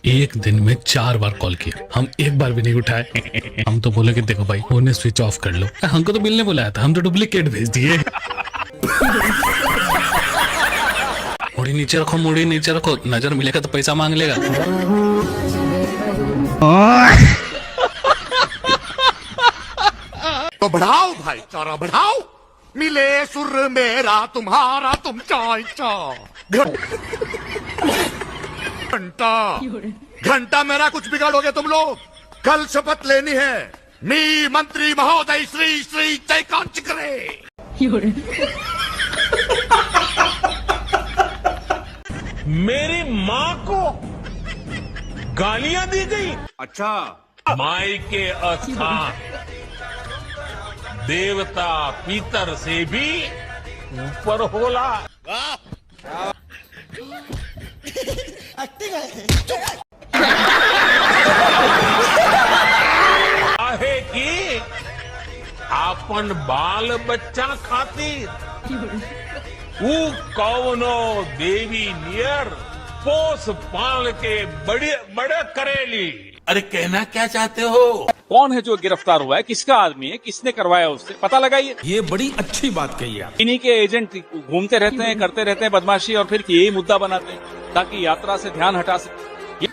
एक दिन में 4 बार कॉल किया, हम एक बार भी नहीं उठाए। हम तो बोले कि देखो भाई फोन ने स्विच ऑफ कर लो। हमको तो मिलने बुलाया था, हम तो डुप्लीकेट भेज दिए। मुड़ी नीचे रखो, मुड़ी नीचे रखो, नजर मिलेगा तो पैसा मांग लेगा। तो बढ़ाओ भाई, चारा बढ़ाओ, मिले सुर मेरा तुम्हारा तुम चाय चा। घंटा मेरा कुछ बिगाड़ोगे तुम लोग। कल शपथ लेनी है, मी मंत्री महोदय श्री श्री जयकांत करे। मेरी माँ को गालियां दी गई। अच्छा, माई के स्थान देवता पितर से भी ऊपर होला। आहे की आपन बाल बच्चा खातिर ऊ कौनो देवी नियर पोस पाल के बड़े बड़े करेली। अरे कहना क्या चाहते हो? कौन है जो गिरफ्तार हुआ है, किसका आदमी है, किसने करवाया, उससे पता लगाइए। ये बड़ी अच्छी बात कही आप। इन्हीं के एजेंट घूमते रहते हैं, करते रहते हैं बदमाशी, और फिर यही मुद्दा बनाते हैं ताकि यात्रा से ध्यान हटा सके।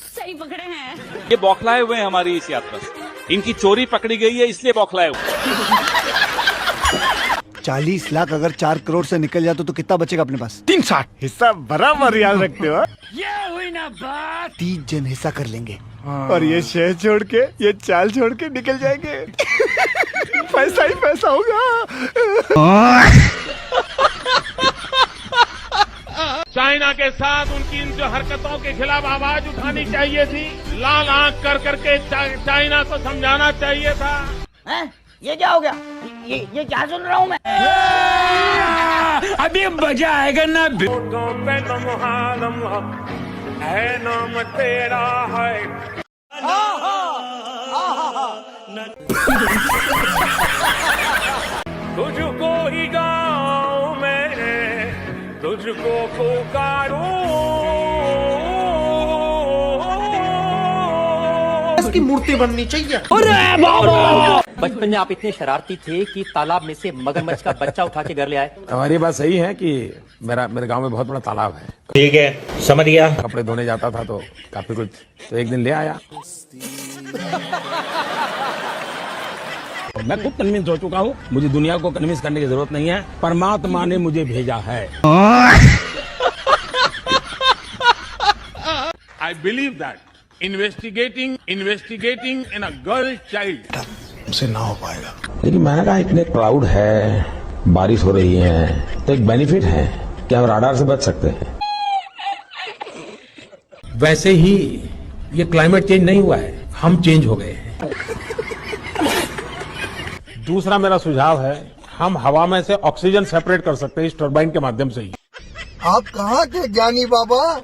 सही पकड़े हैं। ये बौखलाए हुए हैं हमारी इस यात्रा से। इनकी चोरी पकड़ी गई है इसलिए बौखलाए हुए। 40 लाख अगर 4 करोड़ से निकल जाते तो कितना बचेगा अपने पास? 360 हिस्सा बराबर याद रखते हो। ये हुई ना बात। 30 जन हिस्सा कर लेंगे और ये शहर छोड़ के, ये चाल छोड़ के निकल जाएंगे। पैसा ही पैसा होगा। चाइना के साथ उनकी इन जो हरकतों के खिलाफ आवाज उठानी चाहिए थी। लाल आंख कर करके चाइना को समझाना चाहिए था। हैं? ये क्या हो गया? ये क्या सुन रहा हूँ मैं? अभी मजा आएगा ना। है नाम तेरा है। तुझको ही गाँव में तुझको पुकारूं। इसकी मूर्ति बननी चाहिए। बचपन में आप इतने शरारती थे कि तालाब में से मगरमच्छ का बच्चा उठा के घर ले आए। हमारी बात सही है कि मेरे गांव में बहुत बड़ा तालाब है। ठीक है, समझ गया। कपड़े धोने जाता था तो काफी कुछ, तो एक दिन ले आया। मैं खुद कन्विंस हो चुका हूँ, मुझे दुनिया को कन्विंस करने की जरूरत नहीं है, परमात्मा ने मुझे भेजा है। I believe that investigating in a girl child हमसे ना हो पाएगा। लेकिन मैंने कहा इतने क्राउड है, बारिश हो रही है, तो एक बेनिफिट है कि हम राडार से बच सकते हैं। वैसे ही ये क्लाइमेट चेंज नहीं हुआ है, हम चेंज हो गए हैं। दूसरा मेरा सुझाव है, हम हवा में से ऑक्सीजन सेपरेट कर सकते हैं इस टरबाइन के माध्यम से ही। आप कहाँ थे ज्ञानी बाबा?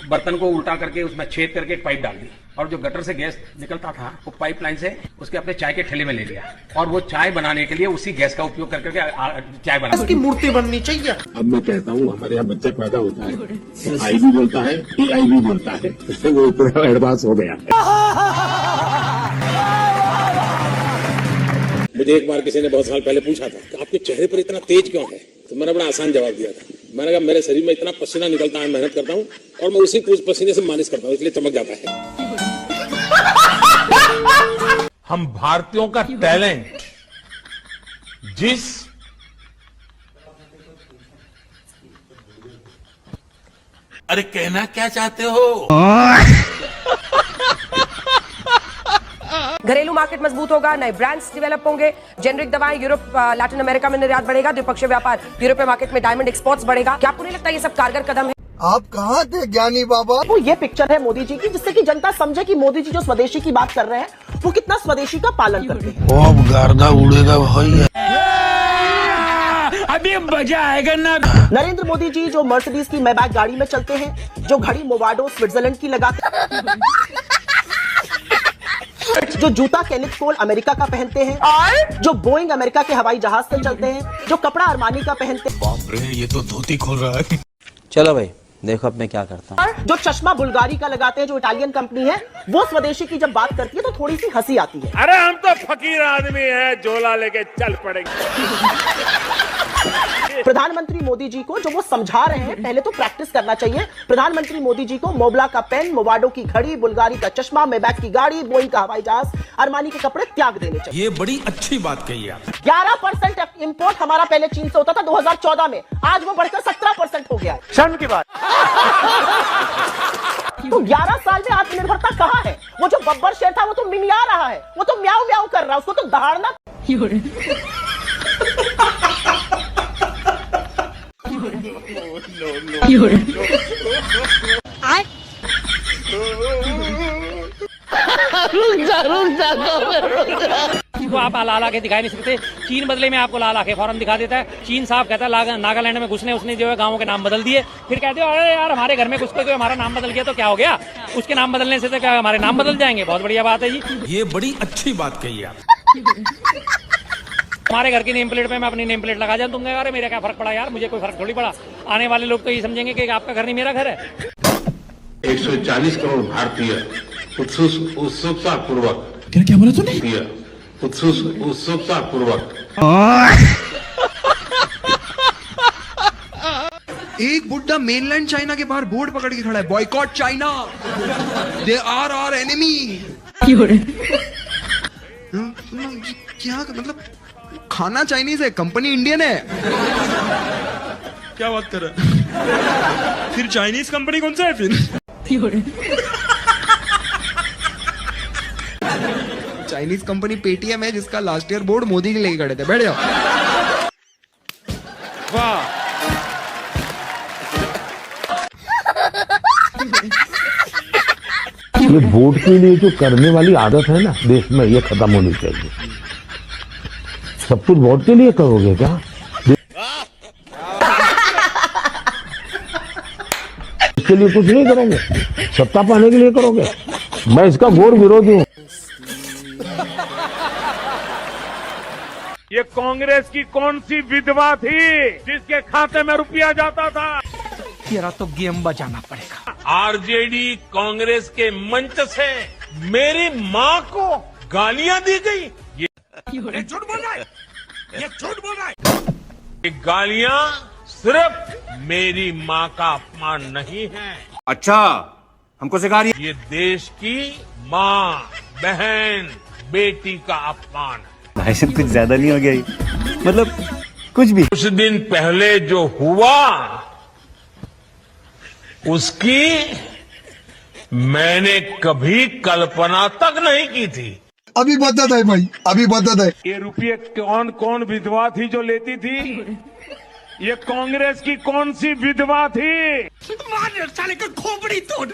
बर्तन को उल्टा करके उसमें छेद करके एक पाइप डाल दी, और जो गटर से गैस निकलता था वो पाइपलाइन से उसके अपने चाय के ठेले में ले लिया, और वो चाय बनाने के लिए उसी गैस का उपयोग करके चाय बना। इसकी मूर्ति बननी चाहिए। अब मैं कहता हूँ हमारे यहाँ बच्चा पैदा होता है, आई भी बोलता है, AI भी बोलता है, वो इतना एडवांस हो गया है। मुझे एक बार किसी ने बहुत साल पहले पूछा था कि आपके चेहरे पर इतना तेज क्यों है, तो मैंने बड़ा आसान जवाब दिया था। मैंने कहा मेरे शरीर में इतना पसीना निकलता है, मेहनत करता हूँ और मैं उसी पसीने से मालिश करता हूँ, इसलिए चमक जाता है। हम भारतीयों का टैलेंट जिस अरे कहना क्या चाहते हो? घरेलू मार्केट मजबूत होगा, नए ब्रांड्स डेवलप होंगे, जेनरिक दवाएं यूरोप लैटिन अमेरिका में निर्यात बढ़ेगा, द्विपक्षीय व्यापार यूरोपीय मार्केट में डायमंड एक्सपोर्ट्स बढ़ेगा। क्या आपको नहीं लगता ये सब कारगर कदम है? आप कहाँ थे ज्ञानी बाबा? वो ये पिक्चर है मोदी जी की, जिससे कि जनता समझे कि मोदी जी जो स्वदेशी की बात कर रहे हैं वो कितना स्वदेशी का पालन करते हैं। अब गर्दा उड़ेगा भाई। अभी मजा आएगा ना। नरेंद्र मोदी जी जो मर्सिडीज की मैबैक गाड़ी में चलते हैं, जो घड़ी मोवाडो स्विट्जरलैंड की लगाते, जो जूता केनिथ कोल अमेरिका का पहनते हैं, जो बोइंग अमेरिका के हवाई जहाज से चलते हैं, जो कपड़ा अरमानी का पहनते हैं। बाप रे, ये तो धोती खोल रहा है। चलो भाई देखो अब मैं क्या करता हूँ। जो चश्मा बुल्गारी का लगाते हैं, जो इटालियन कंपनी है, वो स्वदेशी की जब बात करती है तो थोड़ी सी हंसी आती है। अरे हम तो फकीर आदमी हैं, झोला लेके चल पड़ेंगे। प्रधानमंत्री मोदी जी को जो वो समझा रहे हैं, पहले तो प्रैक्टिस करना चाहिए। प्रधानमंत्री मोदी जी को मोबला का पेन, मोवाडो की घड़ी, बुल्गारी का चश्मा, मेबैक की गाड़ी, बोइंग का हवाई जहाज, अरमानी के कपड़े त्याग देने चाहिए। ये बड़ी अच्छी बात कही आप। 11% इंपोर्ट हमारा पहले चीन से होता था 2014 में, आज वो बढ़कर 17% हो गया। शर्म की बात। तो 11 साल में आत्मनिर्भरता कहाँ है? वो जो बब्बर शेर था वो तो मिमिया रहा है, वो तो म्याऊ म्याऊ कर रहा है, उसको तो दहाड़ना। को आप ला के दिखा नहीं सकते। चीन बदले में आपको ला के फौरन दिखा देता है। चीन साहब कहता है नागालैंड में घुसने उसने जो है गांवों के नाम बदल दिए, फिर कहते हो अरे यार हमारे घर में घुस के हमारा नाम बदल गया तो क्या हो गया, उसके नाम बदलने से तो क्या हमारे नाम बदल जाएंगे। बहुत बढ़िया बात है जी, ये बड़ी अच्छी बात कही आप। हमारे घर की नेम प्लेट पे मैं अपनी नेम प्लेट लगा जाऊं, तुम कहोगे मेरा क्या फर्क पड़ा यार, मुझे कोई फर्क थोड़ी पड़ा। आने वाले लोग तो ये समझेंगे कि आपका घर नहीं मेरा घर है। 140 करोड़ भारतीय उत्सुकता पूर्वक क्या बोला तूने? उत्सुकता पूर्वक एक बुड्ढा मेनलैंड चाइना के बाहर बोर्ड पकड़ के खड़ा है, boycott China, they are our enemy. क्या मतलब, खाना चाइनीज है, कंपनी इंडियन है। क्या बात कर रहा है? फिर चाइनीज कंपनी कौन सा है फिर? चाइनीज कंपनी पेटीएम है, जिसका last year board Modi ji लेके खड़े थे। बैठ जाओ। वाह, ये वोट के लिए जो करने वाली आदत है ना देश में, ये खत्म होनी चाहिए। सब कुछ वोट के लिए करोगे क्या? इसके लिए कुछ नहीं करोगे, सत्ता पाने के लिए करोगे। मैं इसका घोर विरोधी हूँ। ये कांग्रेस की कौन सी विधवा थी जिसके खाते में रुपया जाता था? तेरा तो गेम बजाना पड़ेगा। आरजेडी कांग्रेस के मंच से मेरी माँ को गालियां दी गई। ये झूठ बोल रहा है, ये झूठ बोल रहा है। ये गालियां सिर्फ मेरी माँ का अपमान नहीं है। अच्छा, हमको सिखा रही है। ये देश की माँ, बहन, बेटी का अपमान है। भाषण कुछ ज्यादा नहीं हो गया? मतलब कुछ भी। कुछ दिन पहले जो हुआ उसकी मैंने कभी कल्पना तक नहीं की थी। अभी बदत है भाई, अभी बदत है। ये रुपये कौन कौन विधवा थी जो लेती थी? ये कांग्रेस की कौन सी विधवा थी? साले का खोपड़ी तोड़